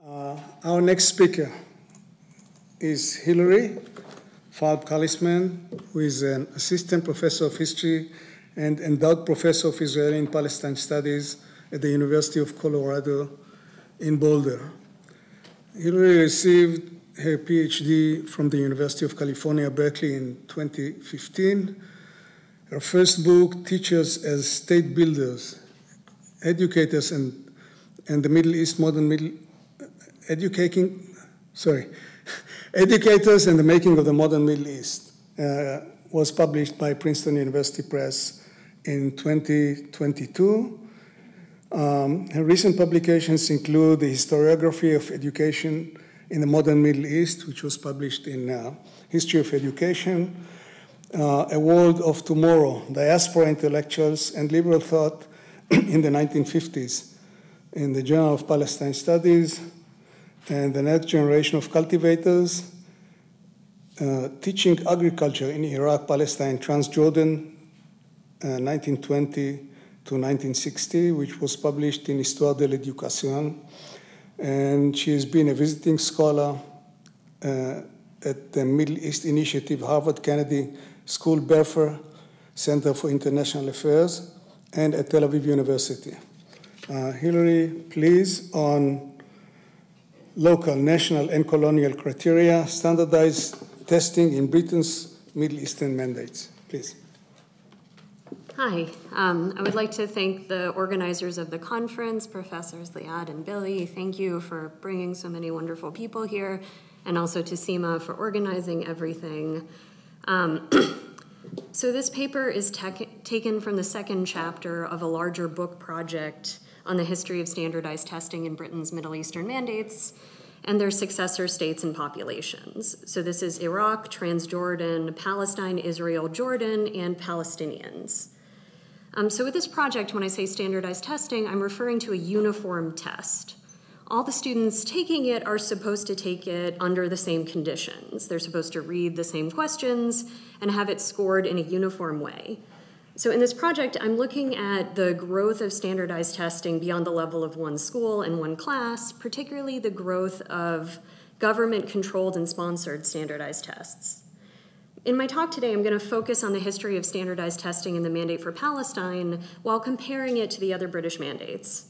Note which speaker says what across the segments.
Speaker 1: Our next speaker is Hilary Falb Kalisman, who is an assistant professor of history and endowed professor of Israeli and Palestine studies at the University of Colorado in Boulder. Hilary received her PhD from the University of California, Berkeley in 2015. Her first book, Teachers as State Builders, Educators and the Middle East, Educators and the Making of the Modern Middle East, was published by Princeton University Press in 2022. Her recent publications include the historiography of education in the modern Middle East, which was published in History of Education, A World of Tomorrow, Diaspora Intellectuals and Liberal Thought in the 1950s, in the Journal of Palestine Studies, and The Next Generation of Cultivators, Teaching Agriculture in Iraq, Palestine, Transjordan, 1920 to 1960, which was published in Histoire de l'Éducation. And she has been a visiting scholar at the Middle East Initiative, Harvard Kennedy School, Belfer Center for International Affairs, and at Tel Aviv University. Hilary, please, on local, national, and colonial criteria, standardized testing in Britain's Middle Eastern mandates. Please.
Speaker 2: Hi. I would like to thank the organizers of the conference, Professors Liat and Billie. Thank you for bringing so many wonderful people here, and also to Seema for organizing everything. So this paper is taken from the second chapter of a larger book project on the history of standardized testing in Britain's Middle Eastern mandates and their successor states and populations. So this is Iraq, Transjordan, Palestine, Israel, Jordan, and Palestinians. So with this project, when I say standardized testing, I'm referring to a uniform test. All the students taking it are supposed to take it under the same conditions. They're supposed to read the same questions and have it scored in a uniform way. So in this project, I'm looking at the growth of standardized testing beyond the level of one school and one class, particularly the growth of government-controlled and sponsored standardized tests. In my talk today, I'm going to focus on the history of standardized testing in the Mandate for Palestine while comparing it to the other British mandates.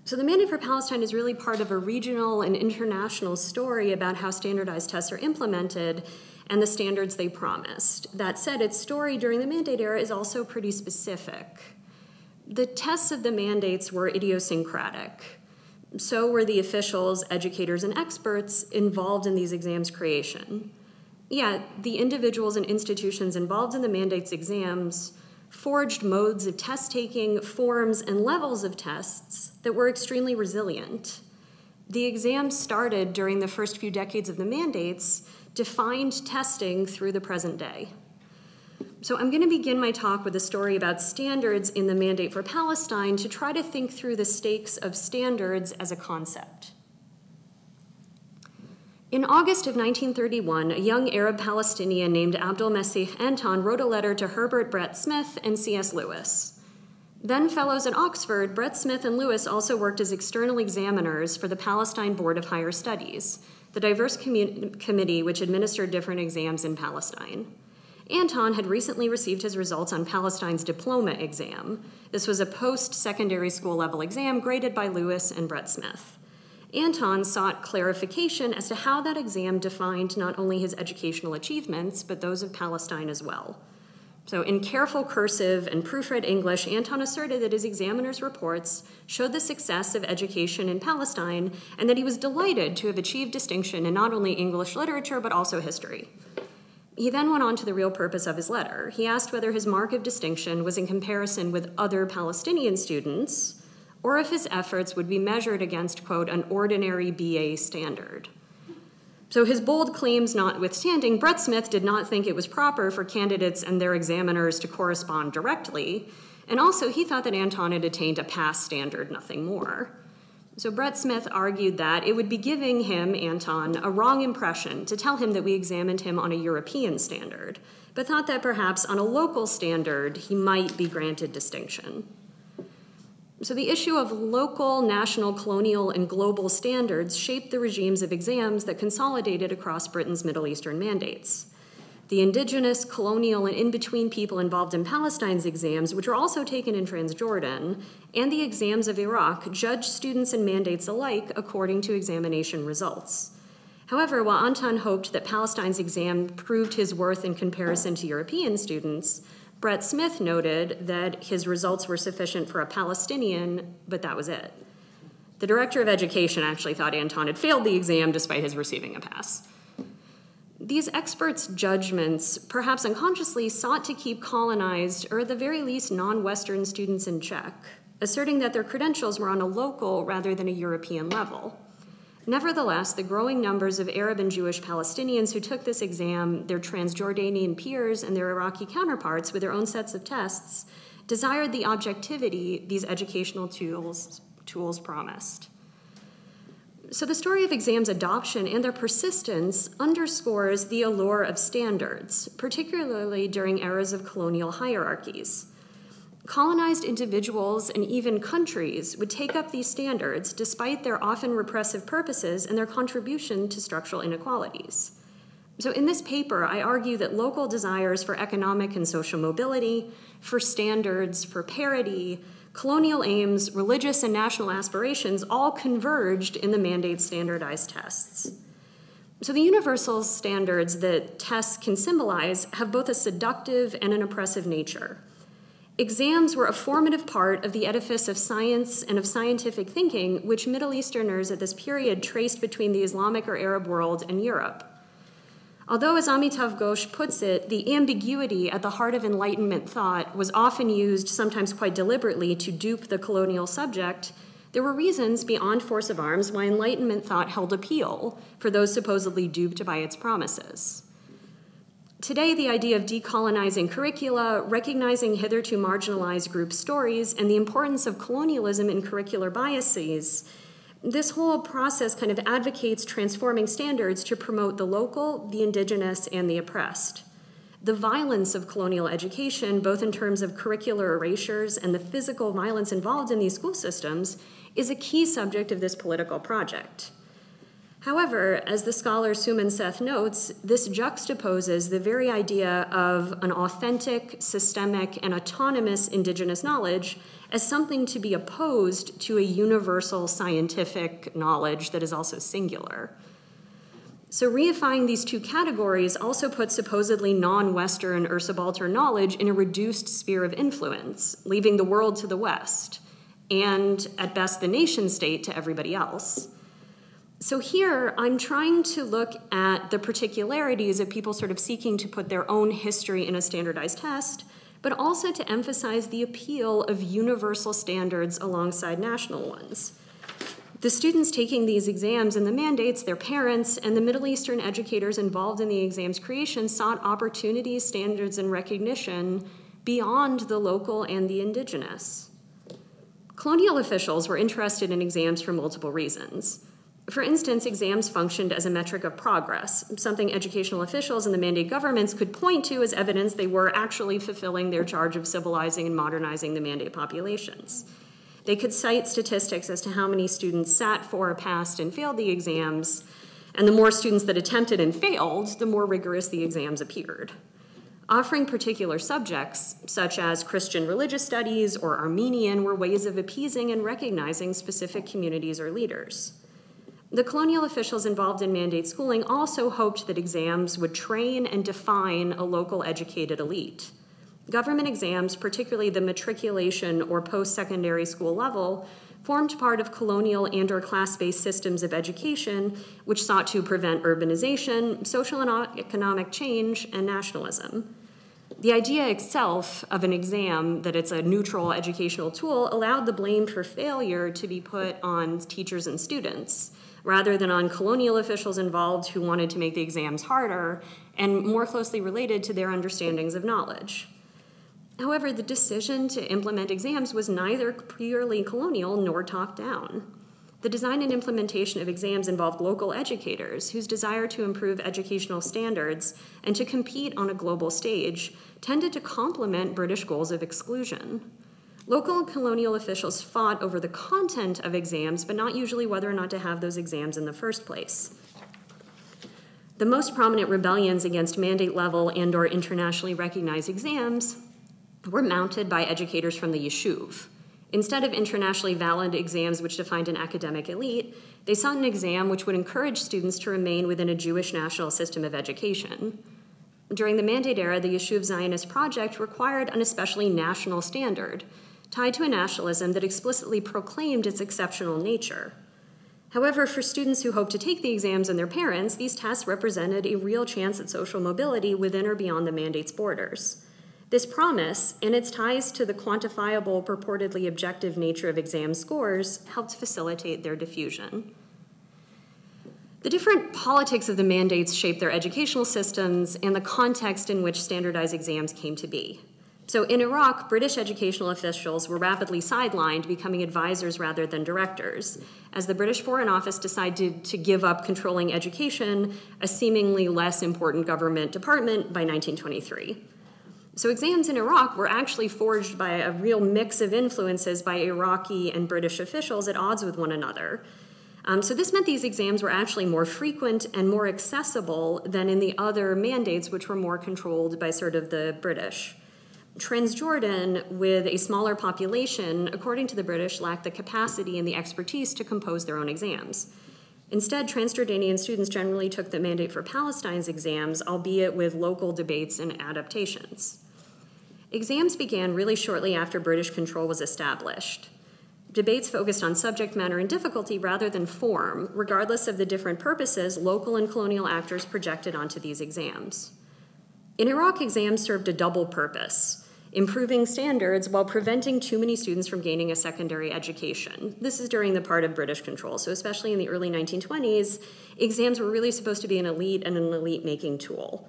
Speaker 2: So the Mandate for Palestine is really part of a regional and international story about how standardized tests are implemented and the standards they promised. That said, its story during the Mandate era is also pretty specific. The tests of the mandates were idiosyncratic. So were the officials, educators, and experts involved in these exams' creation. Yet, the individuals and institutions involved in the mandate's exams forged modes of test-taking, forms, and levels of tests that were extremely resilient. The exams started during the first few decades of the mandates, defined testing through the present day. So I'm going to begin my talk with a story about standards in the Mandate for Palestine to try to think through the stakes of standards as a concept. In August of 1931, a young Arab Palestinian named Abdul Masih Anton wrote a letter to Herbert Brett Smith and C.S. Lewis. Then fellows at Oxford, Brett Smith and Lewis also worked as external examiners for the Palestine Board of Higher Studies, the diverse committee which administered different exams in Palestine. Anton had recently received his results on Palestine's diploma exam. This was a post-secondary school level exam graded by Lewis and Brett Smith. Anton sought clarification as to how that exam defined not only his educational achievements, but those of Palestine as well. So in careful cursive and proofread English, Anton asserted that his examiner's reports showed the success of education in Palestine and that he was delighted to have achieved distinction in not only English literature, but also history. He then went on to the real purpose of his letter. He asked whether his mark of distinction was in comparison with other Palestinian students, or if his efforts would be measured against, quote, an ordinary BA standard. So his bold claims notwithstanding, Brett Smith did not think it was proper for candidates and their examiners to correspond directly, and also he thought that Anton had attained a pass standard, nothing more. So Brett Smith argued that it would be giving him, Anton, a wrong impression to tell him that we examined him on a European standard, but thought that perhaps on a local standard he might be granted distinction. So the issue of local, national, colonial, and global standards shaped the regimes of exams that consolidated across Britain's Middle Eastern mandates. The indigenous, colonial, and in-between people involved in Palestine's exams, which were also taken in Transjordan, and the exams of Iraq judged students and mandates alike according to examination results. However, while Anton hoped that Palestine's exam proved his worth in comparison to European students, Brett Smith noted that his results were sufficient for a Palestinian, but that was it. The director of education actually thought Anton had failed the exam despite his receiving a pass. These experts' judgments, perhaps unconsciously, sought to keep colonized, or at the very least non-Western students in check, asserting that their credentials were on a local rather than a European level. Nevertheless, the growing numbers of Arab and Jewish Palestinians who took this exam, their Transjordanian peers, and their Iraqi counterparts with their own sets of tests, desired the objectivity these educational tools promised. So the story of exams adoption and their persistence underscores the allure of standards, particularly during eras of colonial hierarchies. Colonized individuals and even countries would take up these standards despite their often repressive purposes and their contribution to structural inequalities. So in this paper, I argue that local desires for economic and social mobility, for standards, for parity, colonial aims, religious and national aspirations all converged in the mandate standardized tests. So the universal standards that tests can symbolize have both a seductive and an oppressive nature. Exams were a formative part of the edifice of science and of scientific thinking, which Middle Easterners at this period traced between the Islamic or Arab world and Europe. Although, as Amitav Ghosh puts it, the ambiguity at the heart of Enlightenment thought was often used, sometimes quite deliberately, to dupe the colonial subject, there were reasons beyond force of arms why Enlightenment thought held appeal for those supposedly duped by its promises. Today, the idea of decolonizing curricula, recognizing hitherto marginalized group stories, and the importance of colonialism in curricular biases, this whole process kind of advocates transforming standards to promote the local, the indigenous, and the oppressed. The violence of colonial education, both in terms of curricular erasures and the physical violence involved in these school systems, is a key subject of this political project. However, as the scholar Suman Seth notes, this juxtaposes the very idea of an authentic, systemic, and autonomous indigenous knowledge as something to be opposed to a universal scientific knowledge that is also singular. So reifying these two categories also puts supposedly non-Western or subaltern knowledge in a reduced sphere of influence, leaving the world to the West, and at best the nation state to everybody else. So here, I'm trying to look at the particularities of people sort of seeking to put their own history in a standardized test, but also to emphasize the appeal of universal standards alongside national ones. The students taking these exams and the mandates, their parents, and the Middle Eastern educators involved in the exam's creation sought opportunities, standards, and recognition beyond the local and the indigenous. Colonial officials were interested in exams for multiple reasons. For instance, exams functioned as a metric of progress, something educational officials and the mandate governments could point to as evidence they were actually fulfilling their charge of civilizing and modernizing the mandate populations. They could cite statistics as to how many students sat for, passed, and failed the exams, and the more students that attempted and failed, the more rigorous the exams appeared. Offering particular subjects, such as Christian religious studies or Armenian, were ways of appeasing and recognizing specific communities or leaders. The colonial officials involved in mandate schooling also hoped that exams would train and define a local educated elite. Government exams, particularly the matriculation or post-secondary school level, formed part of colonial and or class-based systems of education which sought to prevent urbanization, social and economic change, and nationalism. The idea itself of an exam, that it's a neutral educational tool, allowed the blame for failure to be put on teachers and students, rather than on colonial officials involved who wanted to make the exams harder and more closely related to their understandings of knowledge. However, the decision to implement exams was neither purely colonial nor top-down. The design and implementation of exams involved local educators whose desire to improve educational standards and to compete on a global stage tended to complement British goals of exclusion. Local and colonial officials fought over the content of exams, but not usually whether or not to have those exams in the first place. The most prominent rebellions against mandate level and or internationally recognized exams were mounted by educators from the Yishuv. Instead of internationally valid exams which defined an academic elite, they sought an exam which would encourage students to remain within a Jewish national system of education. During the Mandate era, the Yishuv Zionist project required an especially national standard, tied to a nationalism that explicitly proclaimed its exceptional nature. However, for students who hoped to take the exams and their parents, these tests represented a real chance at social mobility within or beyond the mandate's borders. This promise, and its ties to the quantifiable, purportedly objective nature of exam scores, helped facilitate their diffusion. The different politics of the mandates shaped their educational systems and the context in which standardized exams came to be. So in Iraq, British educational officials were rapidly sidelined, becoming advisors rather than directors, as the British Foreign Office decided to give up controlling education, a seemingly less important government department, by 1923. So exams in Iraq were actually forged by a real mix of influences by Iraqi and British officials at odds with one another. So this meant these exams were actually more frequent and more accessible than in the other mandates, which were more controlled by sort of the British. Transjordan, with a smaller population, according to the British, lacked the capacity and the expertise to compose their own exams. Instead, Transjordanian students generally took the mandate for Palestine's exams, albeit with local debates and adaptations. Exams began really shortly after British control was established. Debates focused on subject matter and difficulty rather than form, regardless of the different purposes local and colonial actors projected onto these exams. In Iraq, exams served a double purpose: improving standards while preventing too many students from gaining a secondary education. This is during the part of British control, so especially in the early 1920s, exams were really supposed to be an elite and an elite-making tool.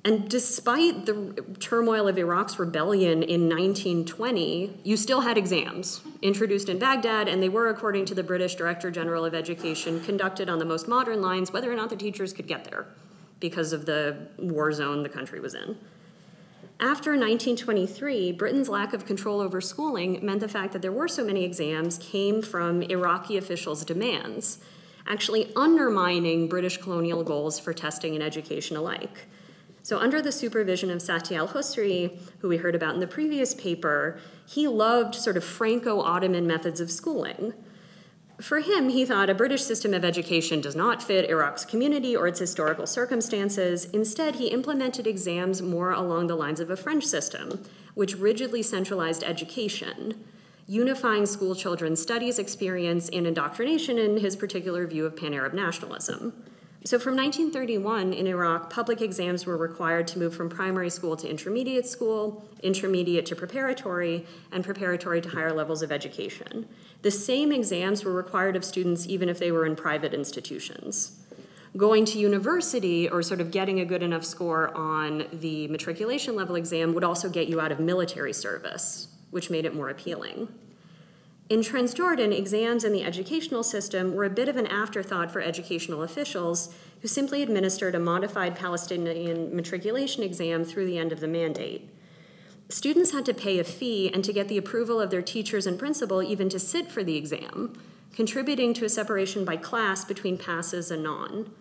Speaker 2: And despite the turmoil of Iraq's rebellion in 1920, you still had exams introduced in Baghdad, and they were, according to the British Director General of Education, conducted on the most modern lines, whether or not the teachers could get there because of the war zone the country was in. After 1923, Britain's lack of control over schooling meant the fact that there were so many exams came from Iraqi officials' demands, actually undermining British colonial goals for testing and education alike. So under the supervision of Sati al-Husri, who we heard about in the previous paper, he loved sort of Franco-Ottoman methods of schooling. For him, he thought a British system of education does not fit Iraq's community or its historical circumstances. Instead, he implemented exams more along the lines of a French system, which rigidly centralized education, unifying school children's studies experience and indoctrination in his particular view of pan-Arab nationalism. So from 1931 in Iraq, public exams were required to move from primary school to intermediate school, intermediate to preparatory, and preparatory to higher levels of education. The same exams were required of students even if they were in private institutions. Going to university, or sort of getting a good enough score on the matriculation level exam, would also get you out of military service, which made it more appealing. In Transjordan, exams in the educational system were a bit of an afterthought for educational officials who simply administered a modified Palestinian matriculation exam through the end of the mandate. Students had to pay a fee and to get the approval of their teachers and principal even to sit for the exam, contributing to a separation by class between passes and non.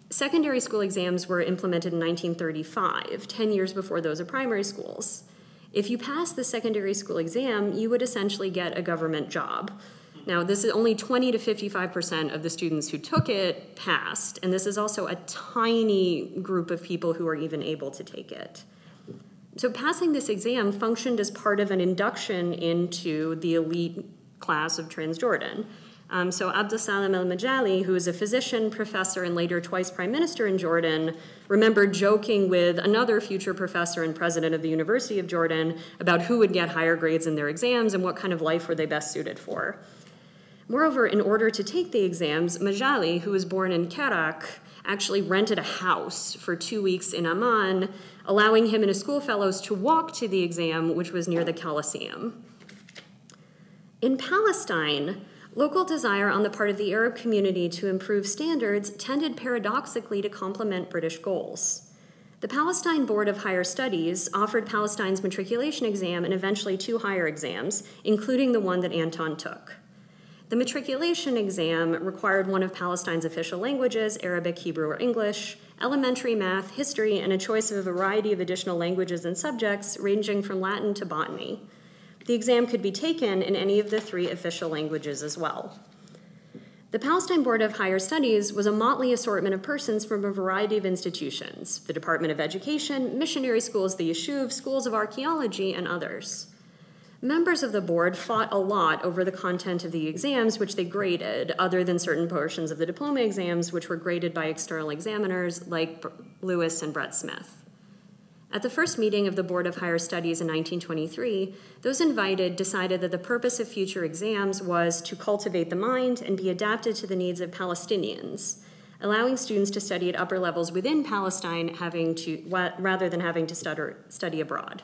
Speaker 2: Secondary school exams were implemented in 1935, 10 years before those of primary schools. If you passed the secondary school exam, you would essentially get a government job. Now, this is only 20 to 55% of the students who took it passed, and this is also a tiny group of people who are even able to take it. So passing this exam functioned as part of an induction into the elite class of Transjordan. So Abdussalam al-Majali, who is a physician, professor, and later twice prime minister in Jordan, remembered joking with another future professor and president of the University of Jordan about who would get higher grades in their exams and what kind of life were they best suited for. Moreover, in order to take the exams, Majali, who was born in Kettering, actually rented a house for 2 weeks in Amman, allowing him and his schoolfellows to walk to the exam, which was near the Coliseum. In Palestine, local desire on the part of the Arab community to improve standards tended paradoxically to complement British goals. The Palestine Board of Higher Studies offered Palestine's matriculation exam and eventually 2 higher exams, including the one that Anton took. The matriculation exam required one of Palestine's official languages, Arabic, Hebrew, or English, elementary math, history, and a choice of a variety of additional languages and subjects ranging from Latin to botany. The exam could be taken in any of the 3 official languages as well. The Palestine Board of Higher Studies was a motley assortment of persons from a variety of institutions, the Department of Education, missionary schools, the Yeshuv, schools of archaeology, and others. Members of the board fought a lot over the content of the exams, which they graded, other than certain portions of the diploma exams, which were graded by external examiners like Lewis and Brett Smith. At the first meeting of the Board of Higher Studies in 1923, those invited decided that the purpose of future exams was to cultivate the mind and be adapted to the needs of Palestinians, allowing students to study at upper levels within Palestine rather than having to study abroad.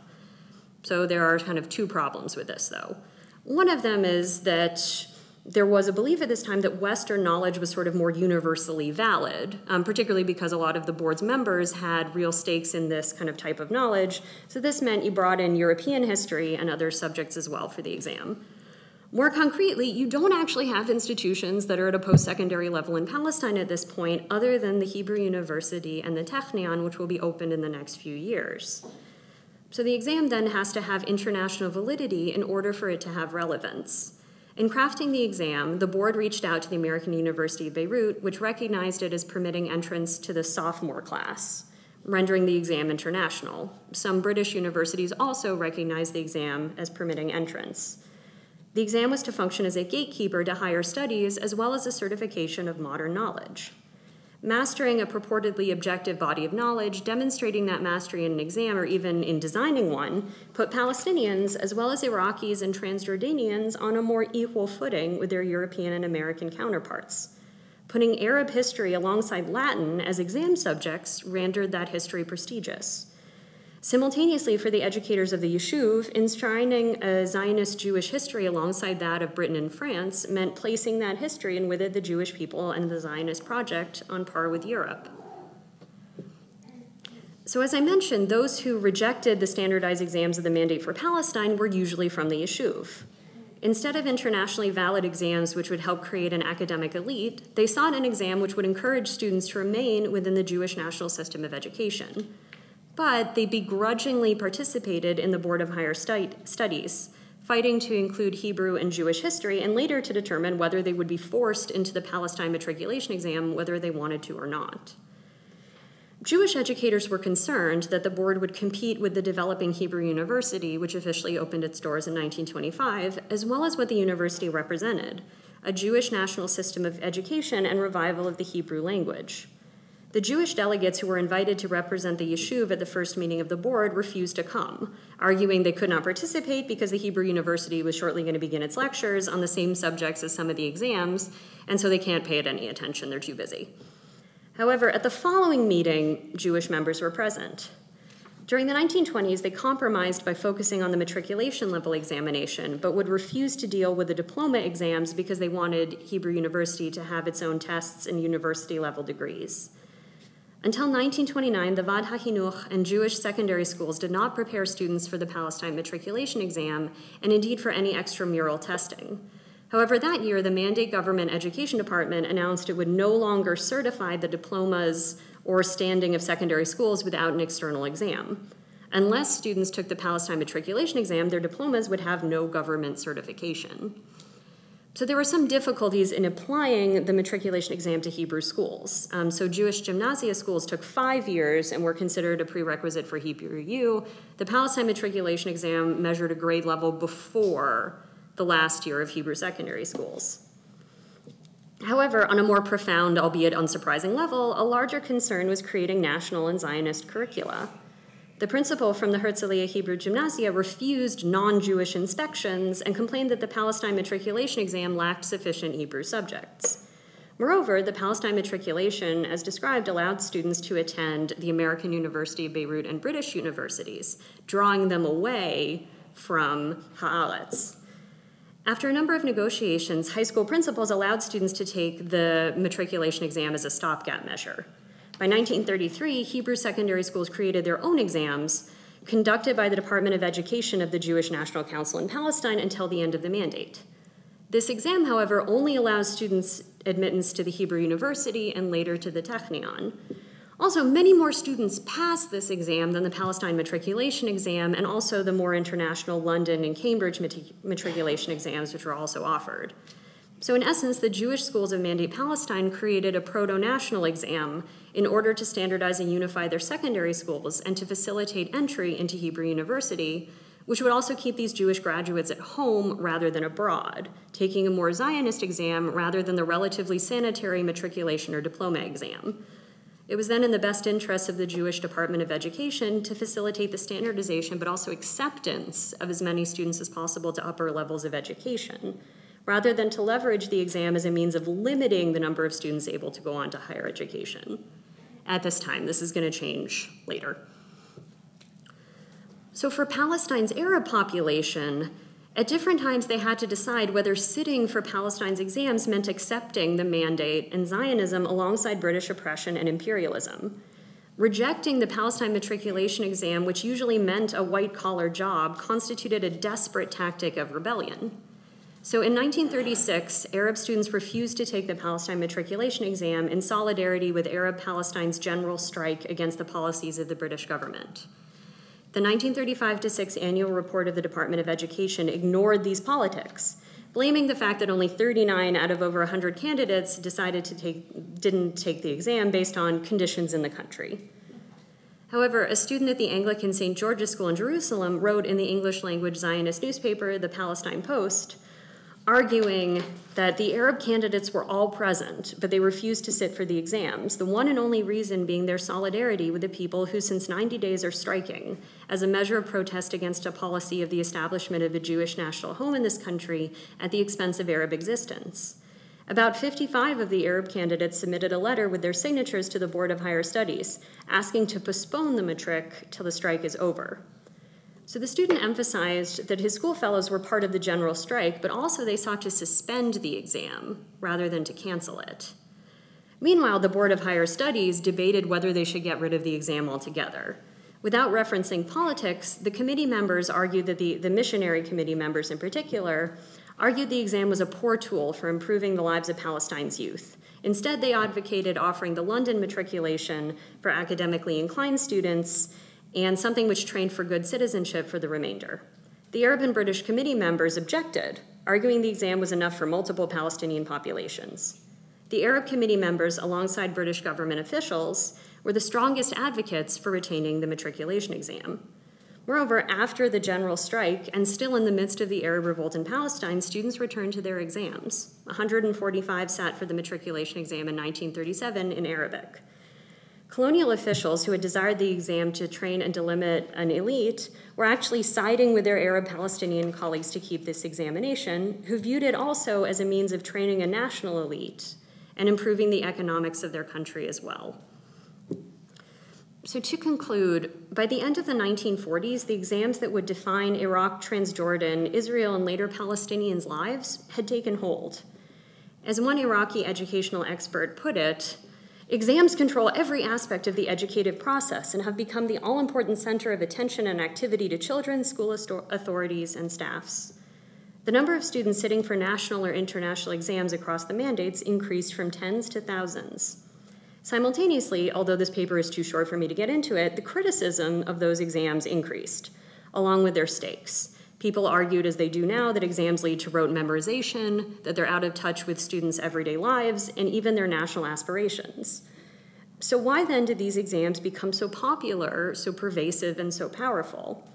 Speaker 2: So there are kind of 2 problems with this, though. One of them is that there was a belief at this time that Western knowledge was sort of more universally valid, particularly because a lot of the board's members had real stakes in this kind of type of knowledge. So this meant you brought in European history and other subjects as well for the exam. More concretely, you don't actually have institutions that are at a post-secondary level in Palestine at this point, other than the Hebrew University and the Technion, which will be opened in the next few years. So the exam then has to have international validity in order for it to have relevance. In crafting the exam, the board reached out to the American University of Beirut, which recognized it as permitting entrance to the sophomore class, rendering the exam international. Some British universities also recognized the exam as permitting entrance. The exam was to function as a gatekeeper to higher studies, as well as a certification of modern knowledge. Mastering a purportedly objective body of knowledge, demonstrating that mastery in an exam or even in designing one, put Palestinians, as well as Iraqis and Transjordanians, on a more equal footing with their European and American counterparts. Putting Arab history alongside Latin as exam subjects rendered that history prestigious. Simultaneously, for the educators of the Yeshuv, enshrining a Zionist Jewish history alongside that of Britain and France meant placing that history and with it the Jewish people and the Zionist project on par with Europe. So as I mentioned, those who rejected the standardized exams of the Mandate for Palestine were usually from the Yeshuv. Instead of internationally valid exams which would help create an academic elite, they sought an exam which would encourage students to remain within the Jewish national system of education. But they begrudgingly participated in the Board of Higher Studies, fighting to include Hebrew and Jewish history, and later to determine whether they would be forced into the Palestine matriculation exam, whether they wanted to or not. Jewish educators were concerned that the board would compete with the developing Hebrew University, which officially opened its doors in 1925, as well as what the university represented, a Jewish national system of education and revival of the Hebrew language. The Jewish delegates who were invited to represent the Yeshuv at the first meeting of the board refused to come, arguing they could not participate because the Hebrew University was shortly going to begin its lectures on the same subjects as some of the exams, and so they can't pay it any attention, they're too busy. However, at the following meeting, Jewish members were present. During the 1920s, they compromised by focusing on the matriculation level examination, but would refuse to deal with the diploma exams because they wanted Hebrew University to have its own tests and university level degrees. Until 1929, the Vad HaHinuch and Jewish secondary schools did not prepare students for the Palestine matriculation exam, and indeed for any extramural testing. However, that year, the Mandate Government Education Department announced it would no longer certify the diplomas or standing of secondary schools without an external exam. Unless students took the Palestine matriculation exam, their diplomas would have no government certification. So there were some difficulties in applying the matriculation exam to Hebrew schools. So Jewish gymnasia schools took 5 years and were considered a prerequisite for Hebrew U. The Palestine matriculation exam measured a grade level before the last year of Hebrew secondary schools. However, on a more profound, albeit unsurprising level, a larger concern was creating national and Zionist curricula. The principal from the Herzliya Hebrew Gymnasia refused non-Jewish inspections and complained that the Palestine matriculation exam lacked sufficient Hebrew subjects. Moreover, the Palestine matriculation, as described, allowed students to attend the American University of Beirut and British universities, drawing them away from Haaretz. After a number of negotiations, high school principals allowed students to take the matriculation exam as a stopgap measure. By 1933, Hebrew secondary schools created their own exams conducted by the Department of Education of the Jewish National Council in Palestine until the end of the mandate. This exam, however, only allows students admittance to the Hebrew University and later to the Technion. Also, many more students pass this exam than the Palestine matriculation exam and also the more international London and Cambridge matriculation exams, which were also offered. So in essence, the Jewish schools of Mandate Palestine created a proto-national exam in order to standardize and unify their secondary schools and to facilitate entry into Hebrew University, which would also keep these Jewish graduates at home rather than abroad, taking a more Zionist exam rather than the relatively sanitary matriculation or diploma exam. It was then in the best interest of the Jewish Department of Education to facilitate the standardization but also acceptance of as many students as possible to upper levels of education, rather than to leverage the exam as a means of limiting the number of students able to go on to higher education. At this time, this is going to change later. So for Palestine's Arab population, at different times they had to decide whether sitting for Palestine's exams meant accepting the mandate and Zionism alongside British oppression and imperialism. Rejecting the Palestine matriculation exam, which usually meant a white-collar job, constituted a desperate tactic of rebellion. So in 1936, Arab students refused to take the Palestine matriculation exam in solidarity with Arab Palestine's general strike against the policies of the British government. The 1935-6 annual report of the Department of Education ignored these politics, blaming the fact that only 39 out of over 100 candidates didn't take the exam based on conditions in the country. However, a student at the Anglican St. George's School in Jerusalem wrote in the English-language Zionist newspaper, the Palestine Post, arguing that the Arab candidates were all present, but they refused to sit for the exams, the one and only reason being their solidarity with the people who since 90 days are striking as a measure of protest against a policy of the establishment of a Jewish national home in this country at the expense of Arab existence. About 55 of the Arab candidates submitted a letter with their signatures to the Board of Higher Studies, asking to postpone the matric till the strike is over. So the student emphasized that his school fellows were part of the general strike, but also they sought to suspend the exam rather than to cancel it. Meanwhile, the Board of Higher Studies debated whether they should get rid of the exam altogether. Without referencing politics, the committee members argued that the missionary committee members in particular argued the exam was a poor tool for improving the lives of Palestine's youth. Instead, they advocated offering the London matriculation for academically inclined students and something which trained for good citizenship for the remainder. The Arab and British committee members objected, arguing the exam was enough for multiple Palestinian populations. The Arab committee members, alongside British government officials, were the strongest advocates for retaining the matriculation exam. Moreover, after the general strike, and still in the midst of the Arab revolt in Palestine, students returned to their exams. 145 sat for the matriculation exam in 1937 in Arabic. Colonial officials who had desired the exam to train and delimit an elite were actually siding with their Arab Palestinian colleagues to keep this examination, who viewed it also as a means of training a national elite and improving the economics of their country as well. So to conclude, by the end of the 1940s, the exams that would define Iraq, Transjordan, Israel, and later Palestinians' lives had taken hold. As one Iraqi educational expert put it, exams control every aspect of the educative process and have become the all-important center of attention and activity to children, school authorities, and staffs. The number of students sitting for national or international exams across the mandates increased from tens to thousands. Simultaneously, although this paper is too short for me to get into it, the criticism of those exams increased, along with their stakes. People argued, as they do now, that exams lead to rote memorization, that they're out of touch with students' everyday lives, and even their national aspirations. So why then did these exams become so popular, so pervasive, and so powerful?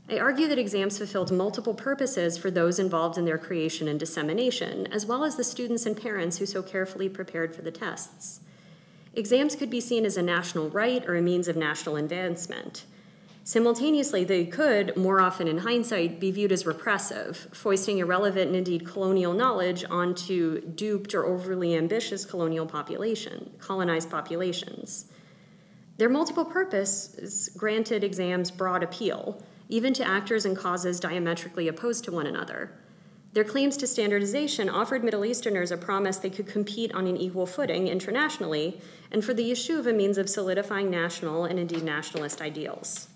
Speaker 2: I argue that exams fulfilled multiple purposes for those involved in their creation and dissemination, as well as the students and parents who so carefully prepared for the tests. Exams could be seen as a national right or a means of national advancement. Simultaneously, they could, more often in hindsight, be viewed as repressive, foisting irrelevant and indeed colonial knowledge onto duped or overly ambitious colonized populations. Their multiple purposes granted exams broad appeal, even to actors and causes diametrically opposed to one another. Their claims to standardization offered Middle Easterners a promise they could compete on an equal footing internationally, and for the yeshuv a means of solidifying national and indeed nationalist ideals.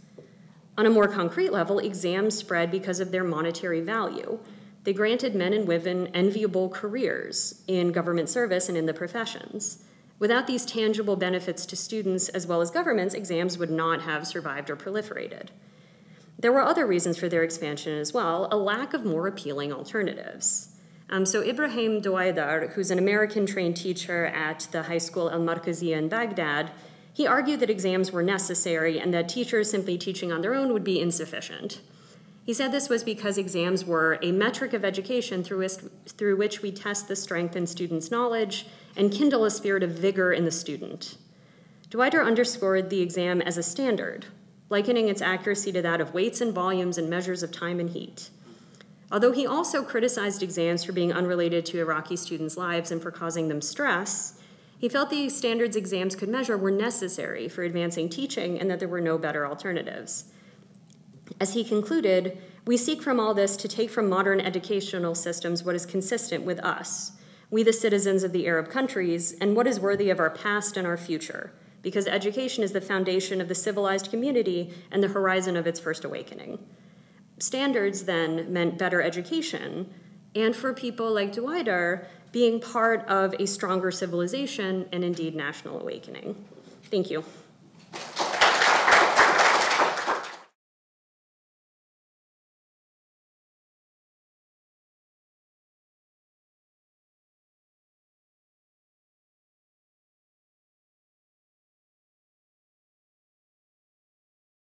Speaker 2: On a more concrete level, exams spread because of their monetary value. They granted men and women enviable careers in government service and in the professions. Without these tangible benefits to students as well as governments, exams would not have survived or proliferated. There were other reasons for their expansion as well, a lack of more appealing alternatives. So Ibrahim Douaidar, who's an American-trained teacher at the high school Al Markaziyya in Baghdad, he argued that exams were necessary and that teachers simply teaching on their own would be insufficient. He said this was because exams were a metric of education through which we test the strength in students' knowledge and kindle a spirit of vigor in the student. Douaidar underscored the exam as a standard, likening its accuracy to that of weights and volumes and measures of time and heat. Although he also criticized exams for being unrelated to Iraqi students' lives and for causing them stress, he felt the standards exams could measure were necessary for advancing teaching and that there were no better alternatives. As he concluded, we seek from all this to take from modern educational systems what is consistent with us, we the citizens of the Arab countries, and what is worthy of our past and our future, because education is the foundation of the civilized community and the horizon of its first awakening. Standards then meant better education, and for people like Douaidar, being part of a stronger civilization and indeed national awakening. Thank you.